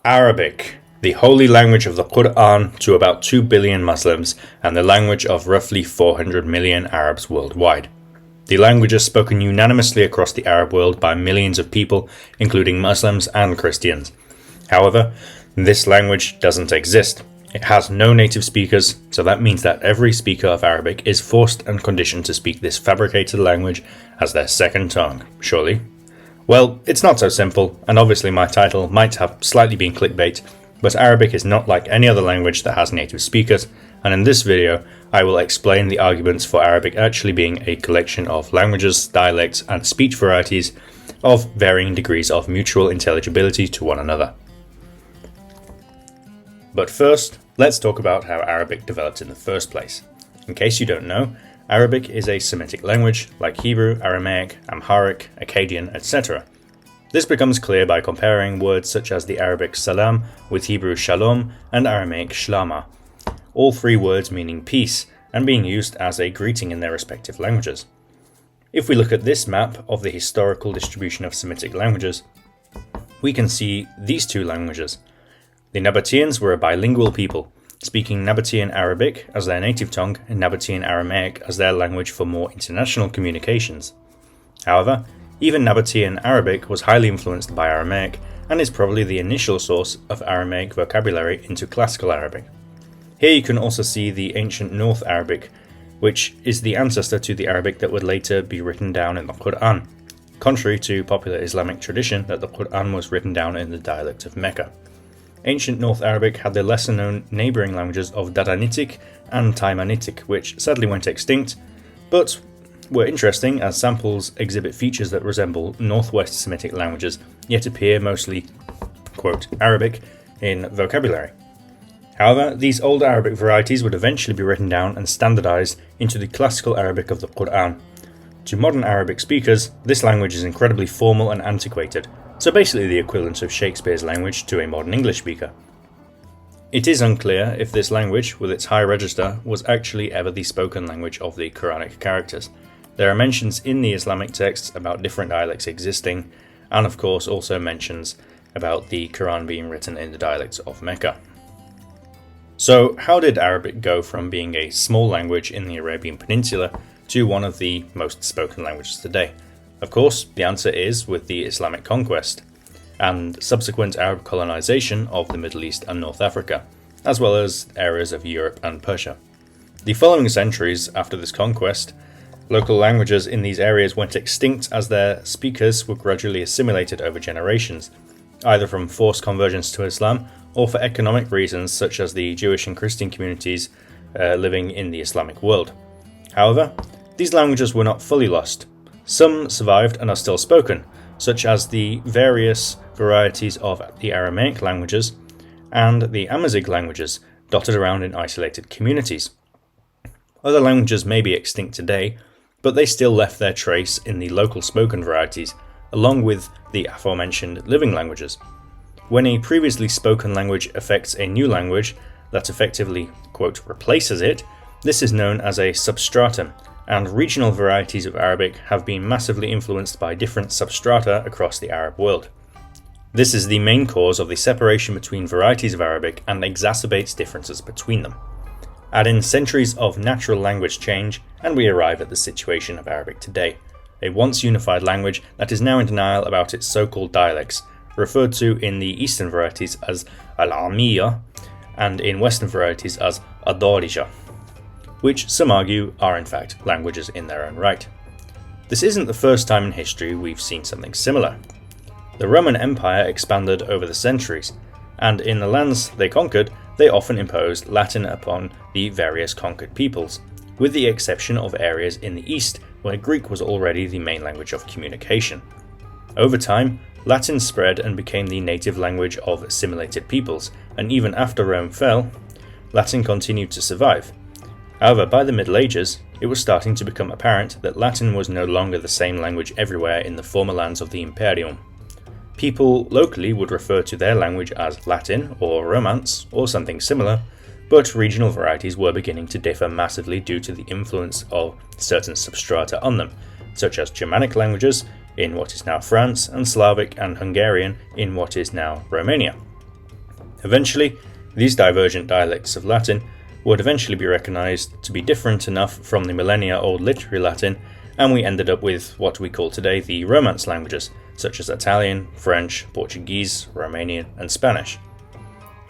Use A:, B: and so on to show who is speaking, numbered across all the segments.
A: Arabic, the holy language of the Quran to about 2 billion Muslims and the language of roughly 400 million Arabs worldwide. The language is spoken unanimously across the Arab world by millions of people, including Muslims and Christians. However, this language doesn't exist. It has no native speakers, so that means that every speaker of Arabic is forced and conditioned to speak this fabricated language as their second tongue, surely? Well, it's not so simple, and obviously my title might have slightly been clickbait, but Arabic is not like any other language that has native speakers, and in this video I will explain the arguments for Arabic actually being a collection of languages, dialects, and speech varieties of varying degrees of mutual intelligibility to one another. But first, let's talk about how Arabic developed in the first place. In case you don't know, Arabic is a Semitic language like Hebrew, Aramaic, Amharic, Akkadian, etc. This becomes clear by comparing words such as the Arabic salam with Hebrew shalom and Aramaic shlama, all three words meaning peace and being used as a greeting in their respective languages. If we look at this map of the historical distribution of Semitic languages, we can see these two languages. The Nabateans were a bilingual people, speaking Nabatean Arabic as their native tongue and Nabatean Aramaic as their language for more international communications. However, even Nabatean Arabic was highly influenced by Aramaic and is probably the initial source of Aramaic vocabulary into Classical Arabic. Here you can also see the ancient North Arabic, which is the ancestor to the Arabic that would later be written down in the Quran, contrary to popular Islamic tradition that the Quran was written down in the dialect of Mecca. Ancient North Arabic had the lesser-known neighbouring languages of Dadanitic and Taimanitic, which sadly went extinct, but were interesting as samples exhibit features that resemble Northwest Semitic languages, yet appear mostly, quote, Arabic in vocabulary. However, these old Arabic varieties would eventually be written down and standardized into the Classical Arabic of the Quran. To modern Arabic speakers, this language is incredibly formal and antiquated, so basically the equivalent of Shakespeare's language to a modern English speaker. It is unclear if this language, with its high register, was actually ever the spoken language of the Quranic characters. There are mentions in the Islamic texts about different dialects existing, and of course also mentions about the Quran being written in the dialects of Mecca. So how did Arabic go from being a small language in the Arabian Peninsula to one of the most spoken languages today? Of course, the answer is with the Islamic conquest and subsequent Arab colonization of the Middle East and North Africa, as well as areas of Europe and Persia. The following centuries after this conquest, local languages in these areas went extinct as their speakers were gradually assimilated over generations, either from forced conversions to Islam or for economic reasons such as the Jewish and Christian communities living in the Islamic world. However, these languages were not fully lost. Some survived and are still spoken, such as the various varieties of the Aramaic languages and the Amazigh languages dotted around in isolated communities. Other languages may be extinct today, but they still left their trace in the local spoken varieties, along with the aforementioned living languages. When a previously spoken language affects a new language that effectively, quote, replaces it, this is known as a substratum, and regional varieties of Arabic have been massively influenced by different substrata across the Arab world. This is the main cause of the separation between varieties of Arabic and exacerbates differences between them. Add in centuries of natural language change, and we arrive at the situation of Arabic today, a once unified language that is now in denial about its so-called dialects, referred to in the Eastern varieties as Al-Amiyya and in Western varieties as Ad-Darija, which some argue are in fact languages in their own right. This isn't the first time in history we've seen something similar. The Roman Empire expanded over the centuries, and in the lands they conquered, they often imposed Latin upon the various conquered peoples, with the exception of areas in the east where Greek was already the main language of communication. Over time, Latin spread and became the native language of assimilated peoples, and even after Rome fell, Latin continued to survive. However, by the Middle Ages, it was starting to become apparent that Latin was no longer the same language everywhere in the former lands of the Imperium. People locally would refer to their language as Latin or Romance or something similar, but regional varieties were beginning to differ massively due to the influence of certain substrata on them, such as Germanic languages in what is now France and Slavic and Hungarian in what is now Romania. Eventually, these divergent dialects of Latin would eventually be recognised to be different enough from the millennia-old literary Latin, and we ended up with what we call today the Romance languages, such as Italian, French, Portuguese, Romanian, and Spanish.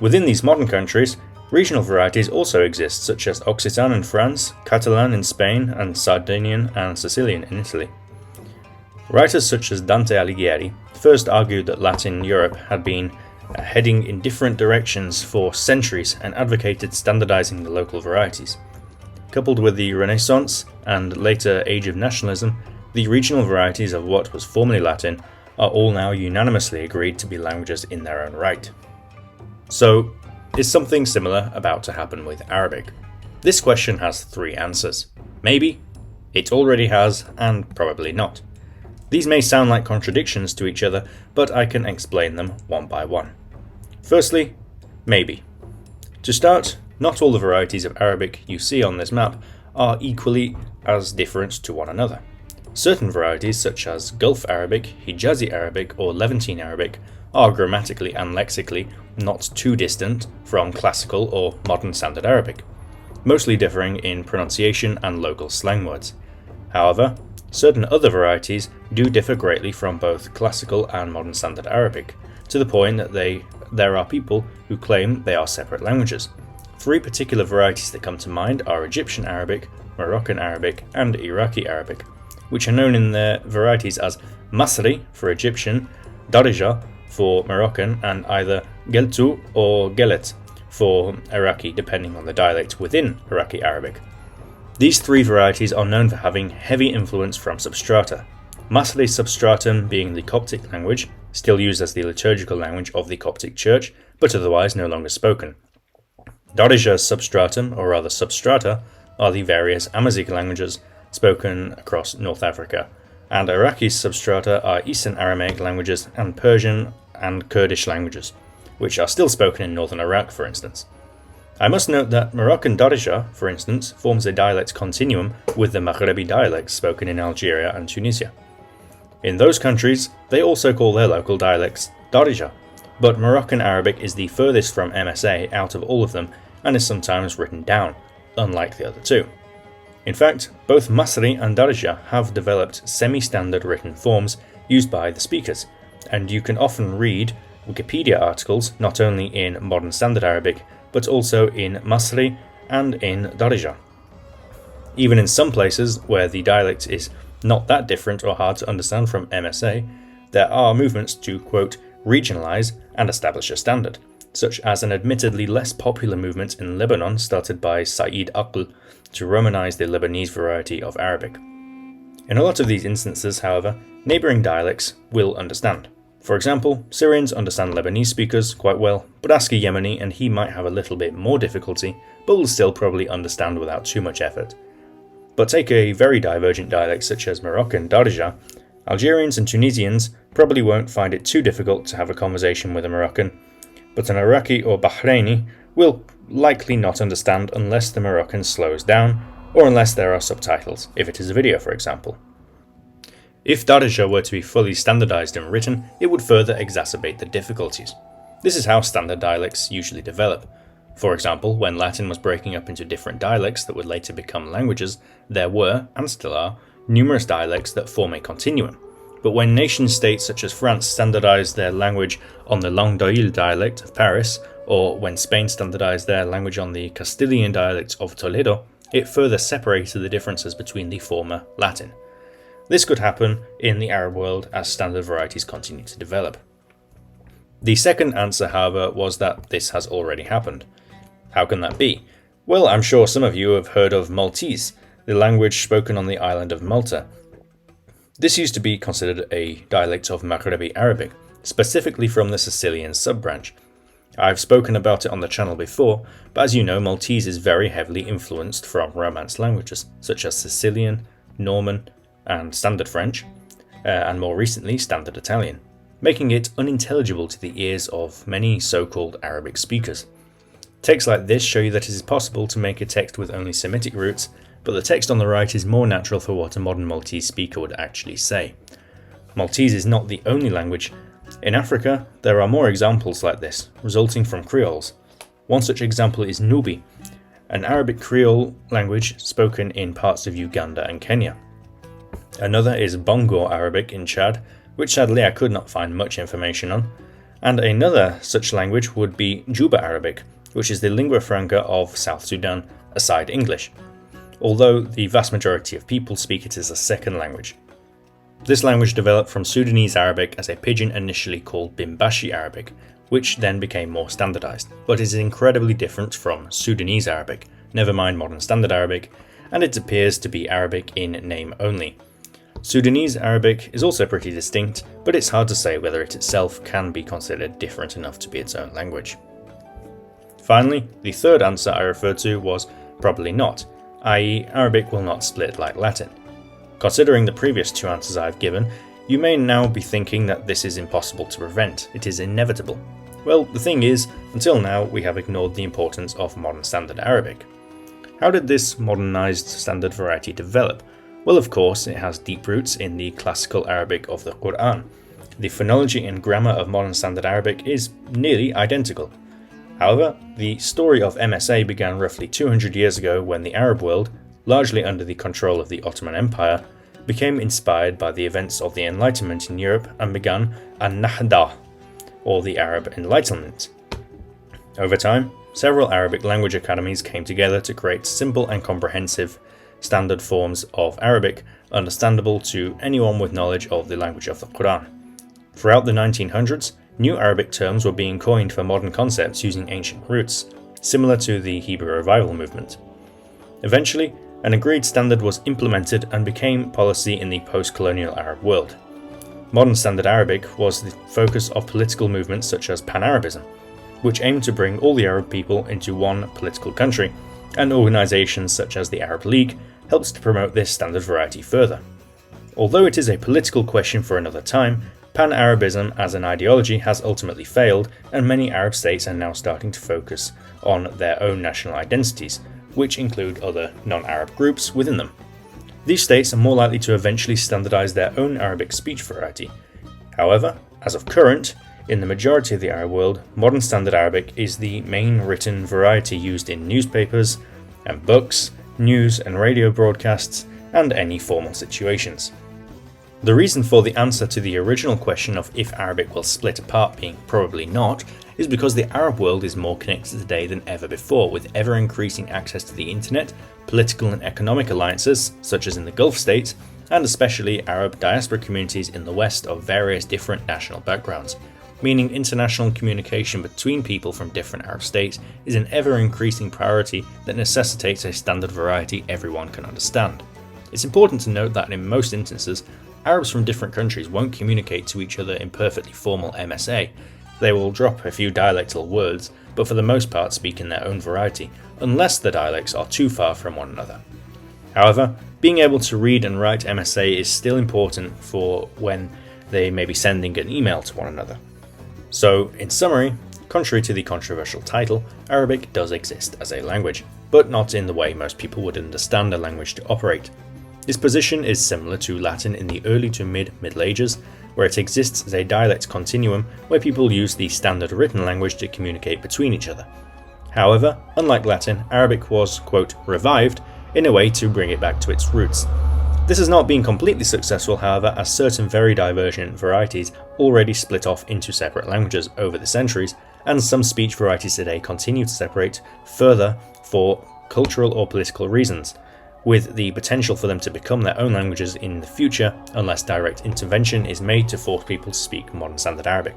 A: Within these modern countries, regional varieties also exist, such as Occitan in France, Catalan in Spain, and Sardinian and Sicilian in Italy. Writers such as Dante Alighieri first argued that Latin Europe had been heading in different directions for centuries and advocated standardizing the local varieties. Coupled with the Renaissance and later Age of Nationalism, the regional varieties of what was formerly Latin are all now unanimously agreed to be languages in their own right. So, is something similar about to happen with Arabic? This question has three answers. Maybe, it already has, and probably not. These may sound like contradictions to each other, but I can explain them one by one. Firstly, maybe. To start, not all the varieties of Arabic you see on this map are equally as different to one another. Certain varieties such as Gulf Arabic, Hijazi Arabic, or Levantine Arabic are grammatically and lexically not too distant from classical or modern standard Arabic, mostly differing in pronunciation and local slang words. However, certain other varieties do differ greatly from both classical and modern standard Arabic, to the point that there are people who claim they are separate languages. Three particular varieties that come to mind are Egyptian Arabic, Moroccan Arabic, and Iraqi Arabic, which are known in their varieties as Masri for Egyptian, Darija for Moroccan, and either Geltu or Gelet for Iraqi, depending on the dialect within Iraqi Arabic. These three varieties are known for having heavy influence from substrata, Masri substratum being the Coptic language, still used as the liturgical language of the Coptic Church, but otherwise no longer spoken. Darija's substratum, or rather substrata, are the various Amazigh languages spoken across North Africa, and Iraqi's substrata are Eastern Aramaic languages and Persian and Kurdish languages, which are still spoken in northern Iraq, for instance. I must note that Moroccan Darija, for instance, forms a dialect continuum with the Maghrebi dialects spoken in Algeria and Tunisia. In those countries, they also call their local dialects Darija, but Moroccan Arabic is the furthest from MSA out of all of them and is sometimes written down, unlike the other two. In fact, both Masri and Darija have developed semi-standard written forms used by the speakers, and you can often read Wikipedia articles not only in modern standard Arabic, but also in Masri and in Darija. Even in some places where the dialect is not that different or hard to understand from MSA, there are movements to, quote, regionalize and establish a standard, such as an admittedly less popular movement in Lebanon started by Saeed Aql to Romanize the Lebanese variety of Arabic. In a lot of these instances, however, neighbouring dialects will understand. For example, Syrians understand Lebanese speakers quite well, but ask a Yemeni and he might have a little bit more difficulty, but will still probably understand without too much effort. But take a very divergent dialect such as Moroccan Darija, Algerians and Tunisians probably won't find it too difficult to have a conversation with a Moroccan, but an Iraqi or Bahraini will likely not understand unless the Moroccan slows down, or unless there are subtitles, if it is a video for example. If Darija were to be fully standardized and written, it would further exacerbate the difficulties. This is how standard dialects usually develop. For example, when Latin was breaking up into different dialects that would later become languages, there were, and still are, numerous dialects that form a continuum. But when nation-states such as France standardized their language on the Langue d'Oil dialect of Paris, or when Spain standardized their language on the Castilian dialect of Toledo, it further separated the differences between the former Latin. This could happen in the Arab world as standard varieties continue to develop. The second answer, however, was that this has already happened. How can that be? Well, I'm sure some of you have heard of Maltese, the language spoken on the island of Malta. This used to be considered a dialect of Maghrebi Arabic, specifically from the Sicilian sub-branch. I've spoken about it on the channel before, but as you know, Maltese is very heavily influenced from Romance languages, such as Sicilian, Norman, and Standard French, and more recently Standard Italian, making it unintelligible to the ears of many so-called Arabic speakers. Texts like this show you that it is possible to make a text with only Semitic roots, but the text on the right is more natural for what a modern Maltese speaker would actually say. Maltese is not the only language In Africa, there are more examples like this, resulting from creoles. One such example is Nubi, an Arabic Creole language spoken in parts of Uganda and Kenya. Another is Bongo Arabic in Chad, which sadly I could not find much information on. And another such language would be Juba Arabic, which is the lingua franca of South Sudan, aside English, although the vast majority of people speak it as a second language. This language developed from Sudanese Arabic as a pidgin initially called Bimbashi Arabic, which then became more standardized, but is incredibly different from Sudanese Arabic, never mind modern standard Arabic, and it appears to be Arabic in name only. Sudanese Arabic is also pretty distinct, but it's hard to say whether it itself can be considered different enough to be its own language. Finally, the third answer I referred to was probably not, i.e. Arabic will not split like Latin. Considering the previous two answers I've given, you may now be thinking that this is impossible to prevent, it is inevitable. Well, the thing is, until now we have ignored the importance of modern standard Arabic. How did this modernized standard variety develop? Well, of course, it has deep roots in the classical Arabic of the Quran. The phonology and grammar of modern standard Arabic is nearly identical. However, the story of MSA began roughly 200 years ago when the Arab world, largely under the control of the Ottoman Empire, became inspired by the events of the Enlightenment in Europe and began An-Nahda, or the Arab Enlightenment. Over time, several Arabic language academies came together to create simple and comprehensive standard forms of Arabic, understandable to anyone with knowledge of the language of the Quran. Throughout the 1900s, new Arabic terms were being coined for modern concepts using ancient roots, similar to the Hebrew revival movement. Eventually, an agreed standard was implemented and became policy in the post-colonial Arab world. Modern Standard Arabic was the focus of political movements such as Pan-Arabism, which aimed to bring all the Arab people into one political country, and organizations such as the Arab League helped to promote this standard variety further. Although it is a political question for another time, Pan-Arabism as an ideology has ultimately failed, and many Arab states are now starting to focus on their own national identities, which include other non-Arab groups within them. These states are more likely to eventually standardize their own Arabic speech variety. However, as of current, in the majority of the Arab world, modern standard Arabic is the main written variety used in newspapers and books, news and radio broadcasts, and any formal situations. The reason for the answer to the original question of if Arabic will split apart being probably not is because the Arab world is more connected today than ever before, with ever-increasing access to the internet, political and economic alliances, such as in the Gulf states, and especially Arab diaspora communities in the West of various different national backgrounds, meaning international communication between people from different Arab states is an ever-increasing priority that necessitates a standard variety everyone can understand. It's important to note that in most instances, Arabs from different countries won't communicate to each other in perfectly formal MSA. They will drop a few dialectal words, but for the most part speak in their own variety, unless the dialects are too far from one another. However, being able to read and write MSA is still important for when they may be sending an email to one another. So, in summary, contrary to the controversial title, Arabic does exist as a language, but not in the way most people would understand a language to operate. This position is similar to Latin in the early to mid-Middle Ages, where it exists as a dialect continuum where people use the standard written language to communicate between each other. However, unlike Latin, Arabic was, quote, revived in a way to bring it back to its roots. This has not been completely successful, however, as certain very divergent varieties already split off into separate languages over the centuries, and some speech varieties today continue to separate further for cultural or political reasons, with the potential for them to become their own languages in the future unless direct intervention is made to force people to speak modern standard Arabic.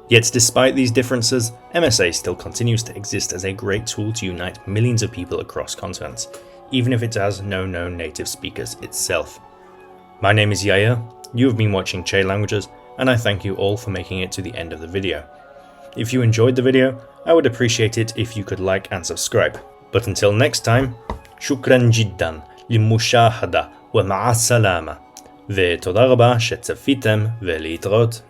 A: Yet despite these differences, MSA still continues to exist as a great tool to unite millions of people across continents, even if it has no known native speakers itself. My name is Yair, you have been watching Che Languages, and I thank you all for making it to the end of the video. If you enjoyed the video, I would appreciate it if you could like and subscribe. But until next time, shukran jiddan للمشاهدة ومع السلامة ותודה רבה שצפיתם ולהתראות